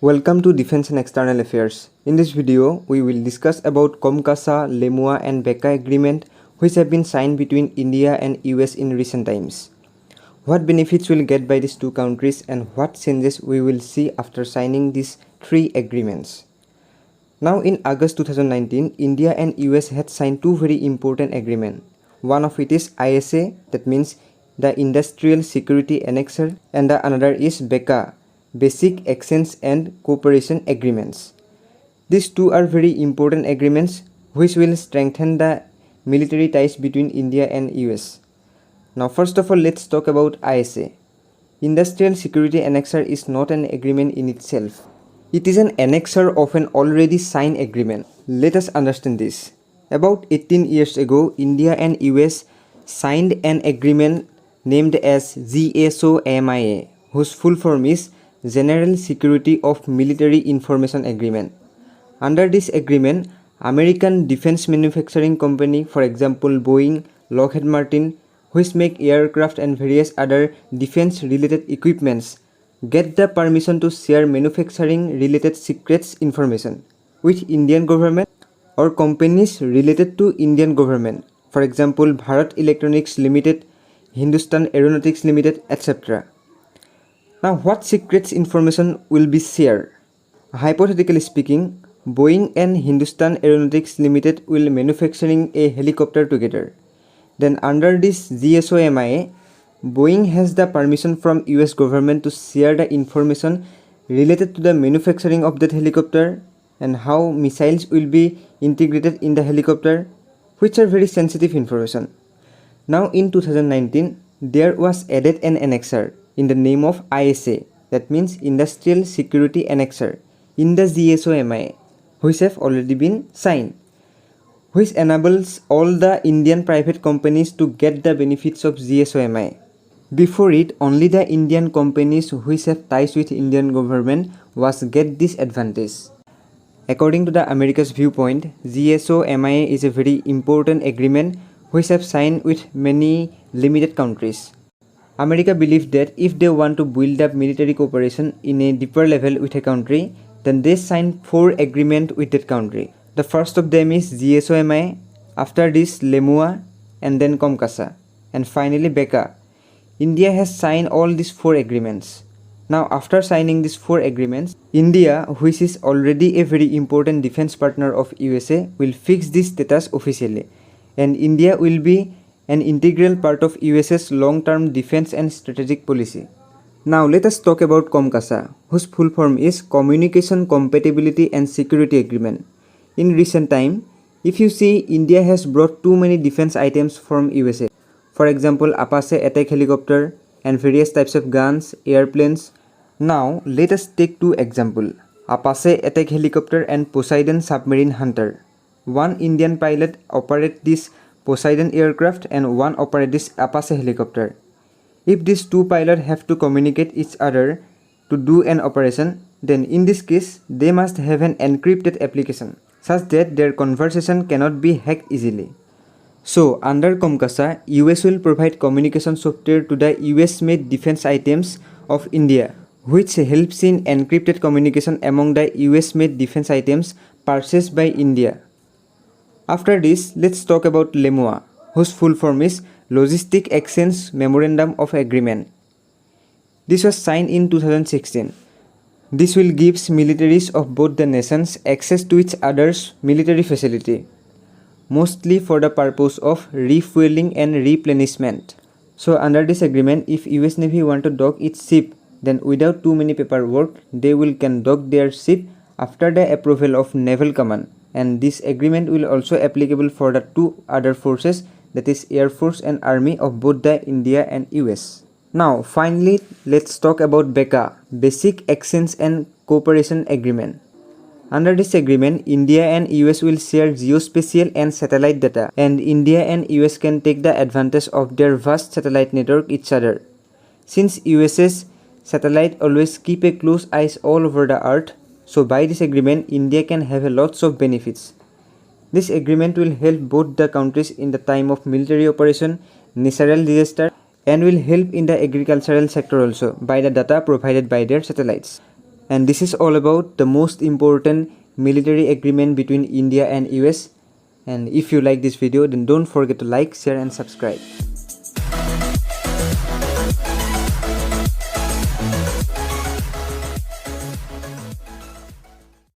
Welcome to Defense and External Affairs. In this video, we will discuss about Comcasa, LEMOA and BECA agreement which have been signed between India and US in recent times. What benefits we'll get by these two countries and what changes we will see after signing these three agreements. Now in August 2019, India and US had signed two very important agreements. One of it is ISA, that means the Industrial Security Annexer, and the another is BECA, Basic Exchange and Cooperation Agreements. These two are very important agreements which will strengthen the military ties between India and US. Now first of all, let's talk about ISA. Industrial Security Annexer is not an agreement in itself. It is an annexer of an already signed agreement. Let us understand this. About 18 years ago, India and US signed an agreement named as GSOMIA, whose full form is General Security of Military Information Agreement. Under this agreement, American defense manufacturing company, for example Boeing, Lockheed Martin, which make aircraft and various other defense related equipments, get the permission to share manufacturing related secrets information with Indian government or companies related to Indian government, for example Bharat Electronics Limited, Hindustan Aeronautics Limited, etc. Now what secrets information will be shared? Hypothetically speaking, Boeing and Hindustan Aeronautics Limited will manufacturing a helicopter together. Then under this GSOMIA, Boeing has the permission from US government to share the information related to the manufacturing of that helicopter and how missiles will be integrated in the helicopter, which are very sensitive information. Now in 2019, there was added an annexer in the name of ISA, that means Industrial Security Annexer, in the GSOMIA, which have already been signed, which enables all the Indian private companies to get the benefits of GSOMIA. Before it, only the Indian companies which have ties with Indian government was get this advantage. According to the America's viewpoint, GSOMIA is a very important agreement which have signed with many limited countries. America believes that if they want to build up military cooperation in a deeper level with a country, then they sign 4 agreements with that country. The first of them is GSOMIA, after this LEMOA, and then Comcasa, and finally BECA. India has signed all these 4 agreements. Now after signing these 4 agreements, India, which is already a very important defense partner of USA, will fix this status officially, and India will be an integral part of US's long-term defense and strategic policy. Now let us talk about Comcasa, whose full form is Communication Compatibility and Security Agreement. In recent time, if you see, India has brought too many defense items from USA. For example, Apache attack helicopter and various types of guns, airplanes. Now let us take 2 examples, Apache attack helicopter and Poseidon submarine hunter. One Indian pilot operates this Poseidon aircraft and one operates this Apache helicopter. If these 2 pilots have to communicate each other to do an operation, then in this case, they must have an encrypted application such that their conversation cannot be hacked easily. So under Comcasa, US will provide communication software to the US-made defense items of India, which helps in encrypted communication among the US-made defense items purchased by India. After this, let's talk about LEMOA, whose full form is Logistic Exchange Memorandum of Agreement. This was signed in 2016. This will give militaries of both the nations access to each other's military facility, mostly for the purpose of refueling and replenishment. So under this agreement, if US Navy want to dock its ship, then without too many paperwork, they can dock their ship after the approval of Naval Command. And this agreement will also applicable for the 2 other forces, that is Air Force and Army of both the India and US. Now finally, let's talk about BECA, Basic Exchange and Cooperation Agreement. Under this agreement, India and US will share geospatial and satellite data, and India and US can take the advantage of their vast satellite network each other. Since US's satellite always keep a close eyes all over the earth, so by this agreement, India can have lots of benefits. This agreement will help both the countries in the time of military operation, natural disaster, and will help in the agricultural sector also by the data provided by their satellites. And this is all about the most important military agreement between India and US. And if you like this video, then don't forget to like, share and subscribe.